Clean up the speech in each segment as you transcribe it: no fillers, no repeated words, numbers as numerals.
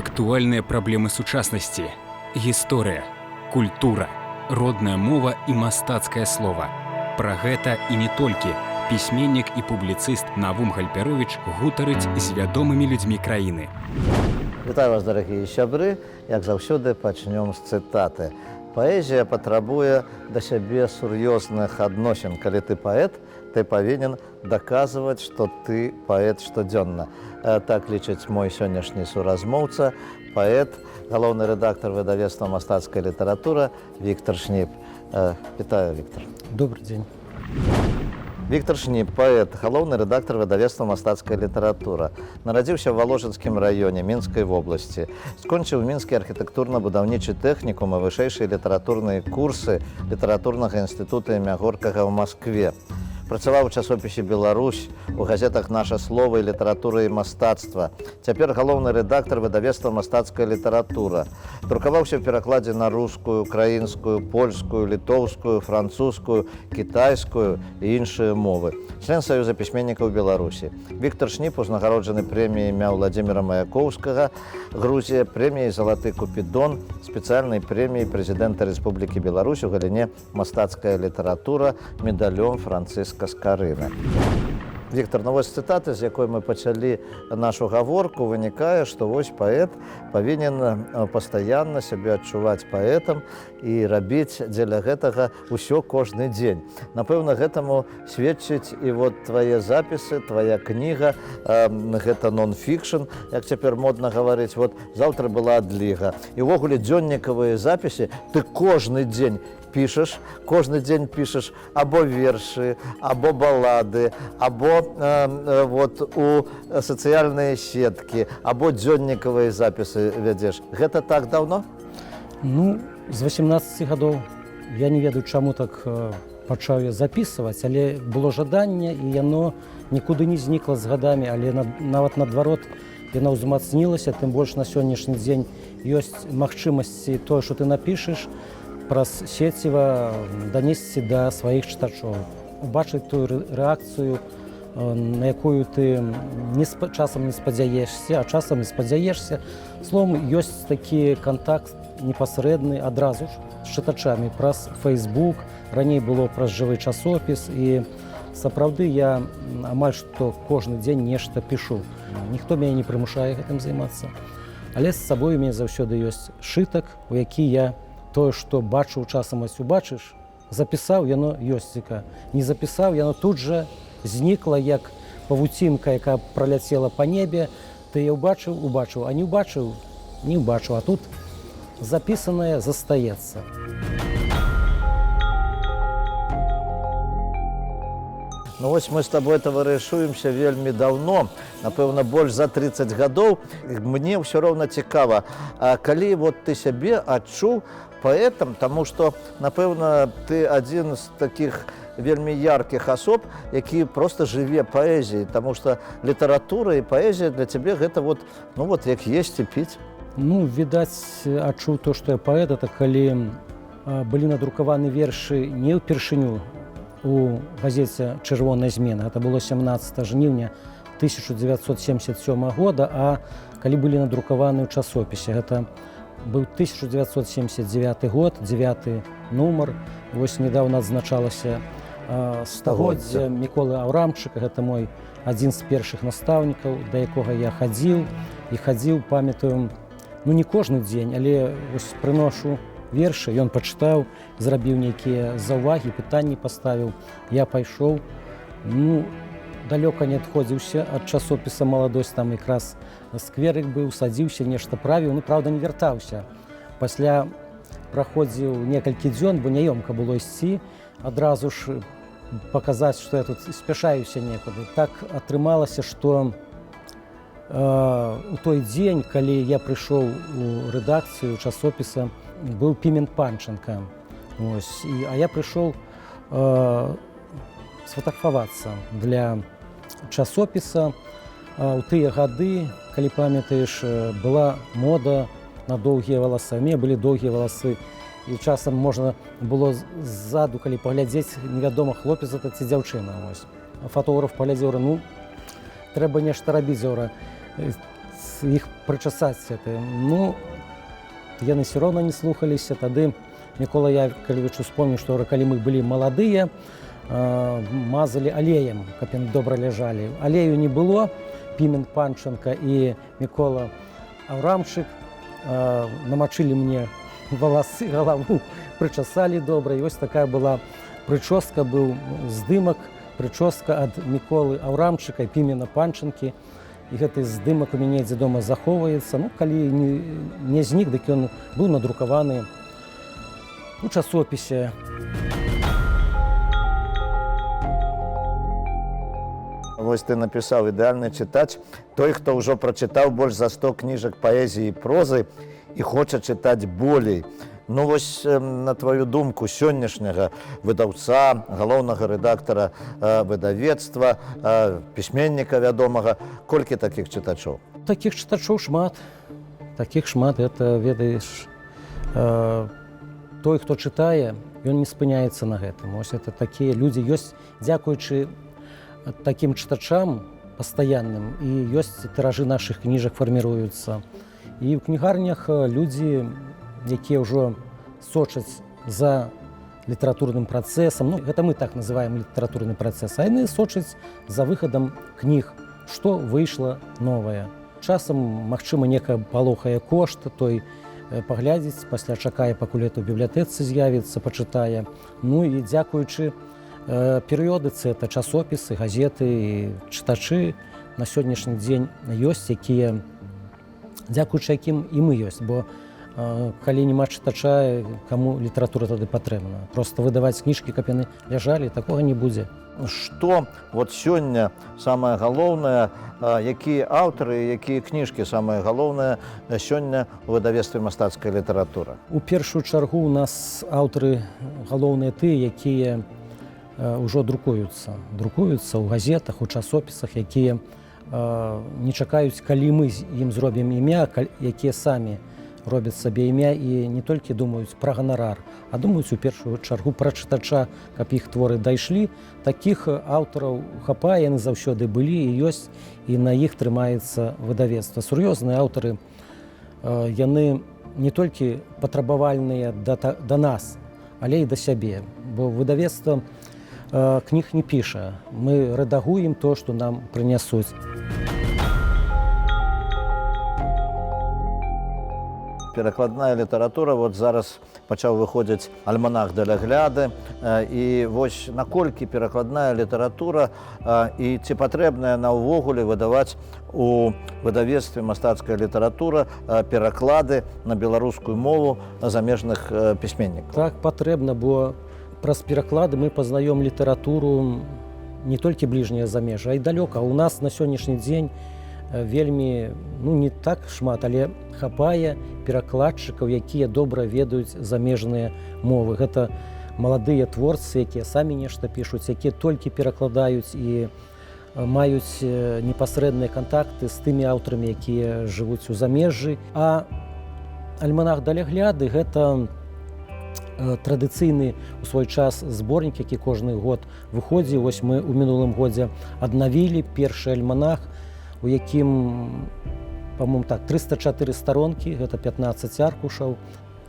Актуальныя праблемы сучаснасці, гісторыя, культура, родная мова і мастацкае слова. Пра гэта і не толькі пісьменнік і публіцыст Навум Гальперовіч гутарыць з вядомымі людзьмі краіны. Вітаю вас, дарагія сябры. Як заўсёды, пачнём з цытаты. Паэзія патрабуе да сябе сур'ёзных адносін. Калі ты паэт, ты павінен даказваць, што ты паэт штодзённа. Так лічыць мой сённяшні суразмоўца, паэт, галоўны рэдактар выдавецтва «Мастацкая літаратура» Віктор Шніп. Вітаю, Віктор. Добрый дзень. Віктор Шніп, паэт, галоўны рэдактар выдавецтва «Мастацкая літаратура». Нарадзіўся ў Валожынскім раёне Мінскай вобласці. Скончыў мінскі архітэктурна-будаўнічы тэхнікум і вышэйшыя літаратурныя курсы літаратурнага інстытута імя Горкага ў Маскве. Працаваў у часопісе «Беларусь», у газетах «Наша слова» і «Літаратура і мастацтва». Цяпер галоўны рэдактар выдавецтва «Мастацкая літаратура». Друкаваўся ў перакладзе на рускую, украінскую, польскую, літоўскую, французскую, кітайскую і іншыя мовы. Член Саюза пісьменнікаў Беларусі. Віктор Шніп узнагароджаны прэміяй імя Владзіміра Маяковскага, Грузія, прэміяй «Залаты купідон», спецыяльнай прэміяй прэзідэнта Рэспублікі Беларусь у галіне «Мастацкая літаратура» медалём Францыска Скарына. Віктор, ну вось цытаты, з якой мы пачалі нашу гаворку, вынікае, што вось паэт павінен пастаянна сябе адчуваць паэтам і рабіць дзеля гэтага ўсё кожны дзень. Напэўна, гэтаму сведчыць і вот твае запісы, твая кніга, гэта нон-фікшн, як цяпер модна гаварыць, вот заўтра была адліга. І ўвогуле дзённікавыя запісы ты кожны дзень пішаш, кожны дзень пішаш або вершы, або балады, або вот у сацыяльныя сеткі, або дзённікавыя запісы вядзеш. Гэта так даўно? Ну, з 18 гадоў. Я не ведаю, чаму так пачаў я запісваць, але было жаданне, і яно нікуды не знікла з гадамі, але нават наадварот яно ўзмацнілася, тым больш на сённяшні дзень ёсць магчымасці тое, што ты напішаш, праз сеціва данесці да сваіх чытачоў, убачыць тую рэакцыю, на якую ты часам не спадзяешся, а часам не спадзяешся. Словом, ёсць такі кантакт непасрэдны адразу ж з чытачамі праз Facebook, раней было праз жывы часопіс, і сапраўды я амаль што кожны дзень нешта пішу. Ніхто мяне не прымушае гэтым займацца. Але з сабой у мяне заўсёды ёсць сшытак, у які я тое, што бачыў часам, ось убачыш, запісаў, яно ёсціка. Не запісаў, яно тут жа знікла, як павуцінка, якая праляцела па небе. Ты я ўбачыў, а не ўбачыў, не ўбачыў. А тут запісанае застаецца. Ну вось мы з табой таварышуемся вельмі даўно, напэўна, больш за 30 гадоў. Мне ўсё роўна цікава, калі вот ты сябе адчуў паэтам, таму што, напэўна, ты адзін з такіх вельмі яркіх асоб, які проста жыве паэзіяй, таму што літаратура і паэзія для цябе гэта вот, ну вот, як есці, піць. Ну, відаць, адчуў то, што я паэт, это калі былі надрукаваны вершы не ўпершыню у газеце «Чырвоная змена». Это было 17 жніўня 1977 года, а калі былі надрукаваны ў часопісе. Гэта быў 1979 год, 9 нумар. Вось недавно адзначалася стагоддзе Міколы Аўрамчыка. Гэта мой адзін з першых настаўнікаў, да якога я хадзіў, памятаю, ну не кожны дзень, але вось прыношу вершы, ён пачытаў, зрабіў нейкія заўвагі, пытанні паставіў. Я пайшоў, ну, далёка не адходзіўся ад часопіса «Маладосць», там якраз скверык быў, садзіўся, нешта правіў, ну, праўда, не вяртаўся. Пасля праходзіў некалькі дзён, бо няёмка было ісці, адразу ж паказаць, што я тут спяшаюся некуды. Так атрымалася, што у той дзень, калі я прыйшоў у рэдакцыю часопіса, быў Пімен Панченка. А я прыйшоў сфотаграфавацца для часопіса. У тыя гады, калі памятаеш, была мода на доўгія валасы. У мяне былі доўгія валасы. І часам можна было ззаду, калі паглядзець, невядома, хлопец гэта ці дзяўчына. Фотограф паглядзеў, ну, трэба нешта рабіць, заўра. іх прычасаць это. Ну, яны все роўна не слухаліся. Тады Мікола Яковлевич успомніў, што калі мы былі маладыя, мазалі алеем, каб яны добра ляжалі. Алею не было. Пімен Панченко і Мікола Аўрамчык намачылі мне валасы, галаву, прычасалі добра. І вось такая была прычоска, быў здымак, прычоска ад Міколы Аўрамчыка і Пімена Панченкі. І гэты здымак у мяне дзе дома захоўваецца. Ну, калі не знік, дык ён быў надрукаваны у часопісе. Вось ты напісаў ідэальны чытач, той, хто ўжо прачытаў больш за 100 кніжак паэзіі і прозы і хоча чытаць болей. Ну вось, на твою думку, сённяшняга выдаўца, галоўнага рэдактара выдавецтва, пісьменніка вядомага, колькі такіх чытачоў? Такіх чытачоў шмат. Такіх шмат, это, ведаеш, той, хто чытае, ён не спыняецца на гэтым. Вось это такія людзі ёсць, дзякуючы такім чытачам пастаянным, і ёсць тыражы нашых кніжак фарміруюцца. І ў кнігарнях людзі, якія ўжо сочаць за літаратурным працэсам, ну, гэта мы так называем літаратурны працэс, а яны сочаць за выхадам кніг, што выйшла новае. Часам, магчыма, некая палохае кошт, той паглядзіць, пасля чакае, пакуль это ў бібліятэцы з'явіцца, пачытае. Ну і дзякуючы перыёдыцы, это часопісы, газеты і чытачы на сённяшні дзень ёсць, якія, дзякуючы якім і мы ёсць, бо калі няма чытача, каму літаратура тады патрэбна. Проста выдаваць кніжкі, каб яны ляжалі, такога не будзе. Што вот сёння самае галоўнае, якія аўтары, якія кніжкі самае галоўнае сёння у выдавецтве мастацкая літаратура? У першую чаргу у нас аўтары галоўныя тыя, якія ўжо друкуюцца ў газетах, у часопісах, якія не чакаюць, калі мы ім зробім імя, якія самі робяць сабе імя і не толькі думаюць пра ганарар, а думаюць у першую чаргу пра чытача, каб іх творы дайшлі. Такіх аўтараў хапае, яны заўсёды былі і ёсць, і на іх трымаецца выдавецтва. Сур'ёзныя аўтары, яны не толькі патрабавальныя да нас, але і да сябе, бо выдавецтва кніг не піша. Мы рэдагуем то, што нам прынясуць. Перакладная літаратура, вот зараз пачаў выходзіць альманах далягляды, і вось наколькі перакладная літаратура і ці патрэбная наогуле выдаваць у выдавецтве мастацкая літаратура пераклады на беларускую мову замежных пісьменнікаў? Так, патрэбна, бо праз пераклады мы пазнаём літаратуру не толькі бліжняе замежжа, а і далёка. У нас на сённяшні дзень вельмі, ну, не так шмат, але хапае перакладчыкаў, якія добра ведаюць замежныя мовы. Гэта маладыя творцы, якія самі нешта пішуць, якія толькі перакладаюць і маюць непасрэдныя кантакты з тымі аўтарамі, якія жывуць у замежжы. А альманах далягляды гэта традыцыйны у свой час зборнік, які кожны год выходзіў. Вось мы ў мінулым годзе аднавілі першы альманах, у якім, па-моему, так, 304 старонкі, гэта 15 аркушаў.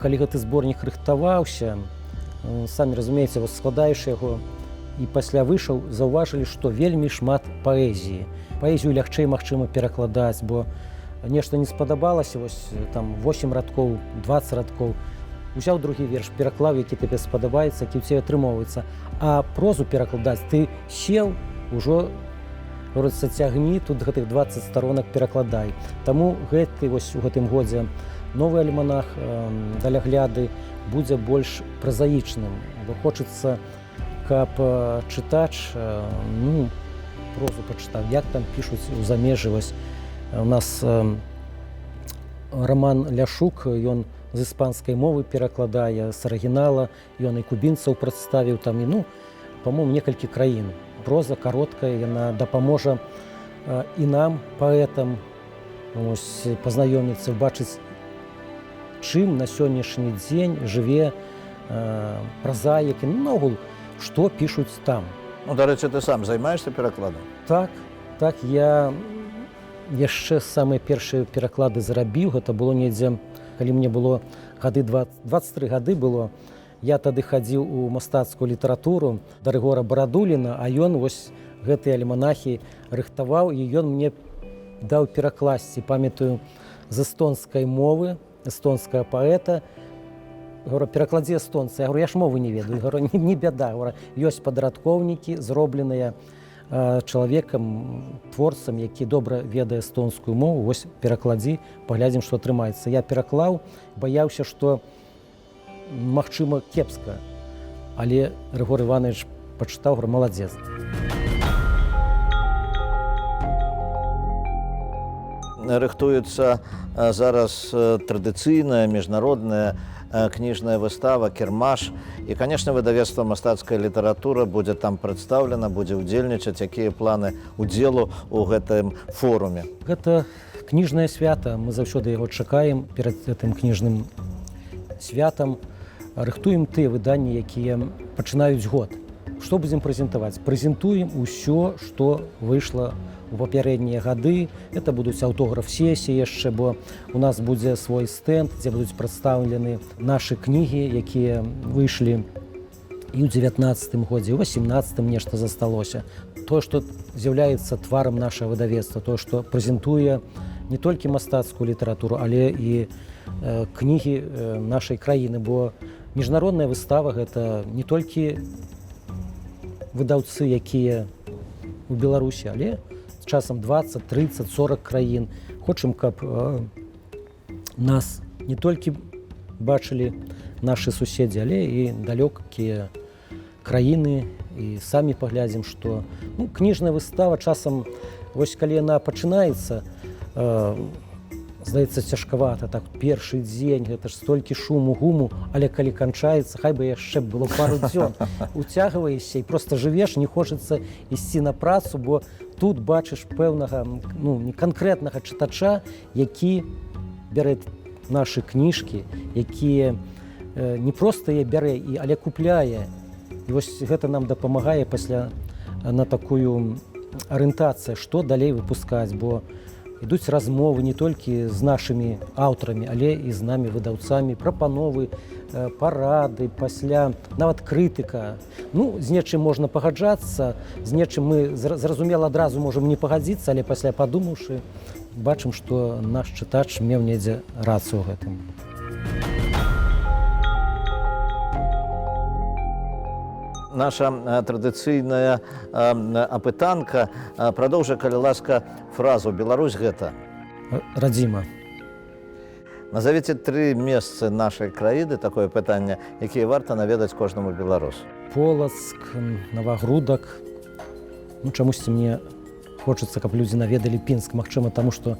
Калі гэты зборнік рыхтаваўся, самі разумееце, складаеш яго і пасля выйшаў, заўважылі, што вельмі шмат паэзіі. Паэзію лягчэй, магчыма, перакладаць, бо нешта не спадабалася, вось там 8 радкоў, 20 радкоў. Узяў другі верш, пераклаў, які табе спадабаецца, які ў цябе атрымоўваецца. А прозу перакладаць ты сеў, ужо, говорится, цягні, тут гэтых 20 сторонак перакладай. Таму гэты вось у гэтым годзе новы альманах далягляды будзе больш празаічным, бо хочацца, каб чытач, ну, прозу пачытаў, як там пішуць у замежжы. Вось у нас Роман Ляшук, ён з іспанскай мовы перакладае, з арыгінала, ён і кубінцаў прадставіў там, і, ну, па-моему, некалькі краін. Проза кароткая, яна дапаможа і нам, паэтам, пазнаёміцца, бачыць, чым на сённяшні дзень жыве празаік, і наогул, што пішуць там. Ну, дарэчы, ты сам займаешся перакладам? Так, я яшчэ самыя першыя пераклады зрабіў, гэта было недзе, калі мне было гады 23 гады было. Я тады хадзіў у мастацкую літаратуру да Рыгора Барадуліна, а ён вось гэтыя альманахі рыхтаваў, і ён мне даў перакласці, памятаю, з эстонскай мовы, эстонская паэта. Говорю, перакладзі эстонцы. Я говорю, я ж мовы не ведаю. Говорю, не бяда. Говорю, ёсць падрадкоўнікі, зробленыя чалавекам, творцам, які добра ведае эстонскую мову. Вось перакладзі, паглядзім, што атрымаецца. Я пераклаў, баяўся, што магчыма кепска. Але Рыгор Іванович пачытаў, говорю, маладзец. Рыхтуецца зараз традыцыйная міжнародная кніжная выстава «Кірмаш». І, конечно, выдавецтва «Мастацкая літаратура» будзе там прадстаўлена, будзе ўдзельнічаць. Якія планы ўдзелу ў гэтым форуме? Гэта кніжнае свята. Мы заўсёды яго чакаем перад гэтым кніжным святам. Рыхтуем тыя выданні, якія пачынаюць год. Што будзем прэзентаваць? Прэзентуем усё, што выйшла у папярэднія гады. Это будуць аўтограф-сесіі яшчэ, бо у нас будзе свой стэнд, дзе будуць прадстаўлены нашы кнігі, якія выйшлі і ў 19-м годзе, і ў 18-м нешта засталося. Тое, што з'яўляецца тварам нашага выдавецтва, тое, што прэзентуе не толькі мастацкую літаратуру, але і кнігі нашай краіны, бо міжнародная выстава – гэта не толькі выдаўцы, якія у Беларусі, але часам 20, 30, 40 краін. Хочам, каб нас не толькі бачылі нашы суседзі, але і далёкія краіны. І самі паглядзім, што кніжная выстава часам, вось калі яна пачынаецца, здаецца, цяжкавата. Так, першы дзень, гэта ж столькі шуму, гуму, але калі канчаецца, хай бы яшчэ было пару дзён. Уцягваешся і проста жывеш, не хочацца ісці на працу, бо тут бачыш пэўнага, не канкрэтнага чытача, які бярэ нашы кніжкі, якія не проста яе бярэ, але купляе. І вось гэта нам дапамагае пасля на такую арыентацыю, што далей выпускаць, бо ідуць размовы не толькі з нашымі аўтарамі, але і з намі выдаўцамі, прапановы, парады, пасля нават крытыка. З нечым можна пагаджацца, з нечым мы, зразумела, адразу можам не пагадзіцца, але пасля падумаўшы, бачым, што наш чытач меў недзе рацыю ў гэтым. Наша традыцыйная апытанка прадоўжа, калі ласка, фразу «Беларусь гэта». Радзіма. Назовіце 3 месцы нашай краіны, такое пытанне, якія варта наведаць кожнаму беларусу. Полацк, Новагрудак. Чамусьці мне хочацца, каб людзі наведалі Пінск. Магчыма, таму што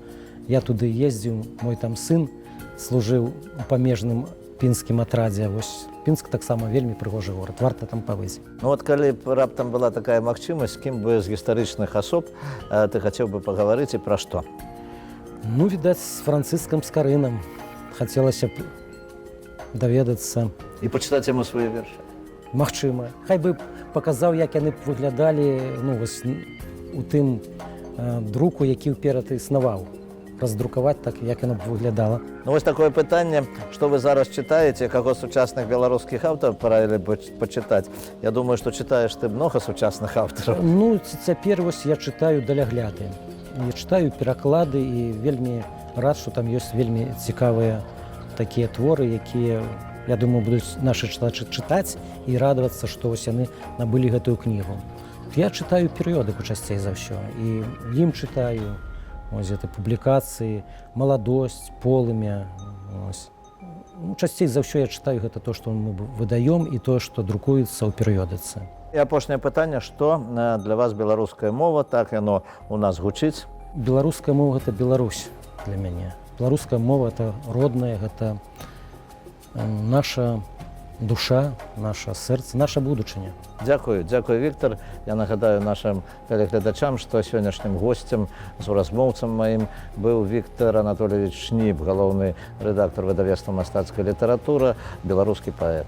я туды ездзіў, мой там сын служыў у памежным пінскім атрадзе. Вось Пінск таксама вельмі прыгожы горад, варта там пабыць. Калі б раптам была такая магчымасць, з кім бы з гістарычных асоб ты хацеў бы пагаварыць і пра што? Відаць, з Францыскам Скарынам. Хацелася б даведацца. І пачытаць яму свае вершы? Магчыма. Хай бы паказаў, як яны б выглядалі у тым друку, які ўперад існаваў. Раздрукаваць так, як яно б выглядала. Вось такое пытанне, што вы зараз чытаеце, каго сучасных беларускіх аўтараў параілі б пачытаць? Я думаю, што чытаеш ты многа сучасных аўтараў. Цяпер вось я чытаю далягляды. Я чытаю пераклады і вельмі рад, што там ёсць вельмі цікавыя такія творы, якія, я думаю, будуць нашы чытачы чытаць і радавацца, што вось яны набылі гэтую кнігу. Я чытаю перыёдыку часцей за ўсё. І ім чытаю. Ось гэта публікацыі, маладосць, полымя. Часцей за ўсё я чытаю гэта то, што мы выдаём, і тое, што друкуецца ў перыёдыцы. І апошняе пытанне, што для вас беларуская мова, так яно у нас гучыць? Беларуская мова – гэта Беларусь для мяне. Беларуская мова – гэта родная, гэта наша душа, наша сэрца, наша будучыня. Дзякую, Віктар. Я нагадаю нашим глядачам, што сённяшнім госцем, суразмоўцам маім быў Віктар Анатольевич Шніп, галоўны рэдактар выдавецтва «Мастацкая літаратура», беларускі паэт.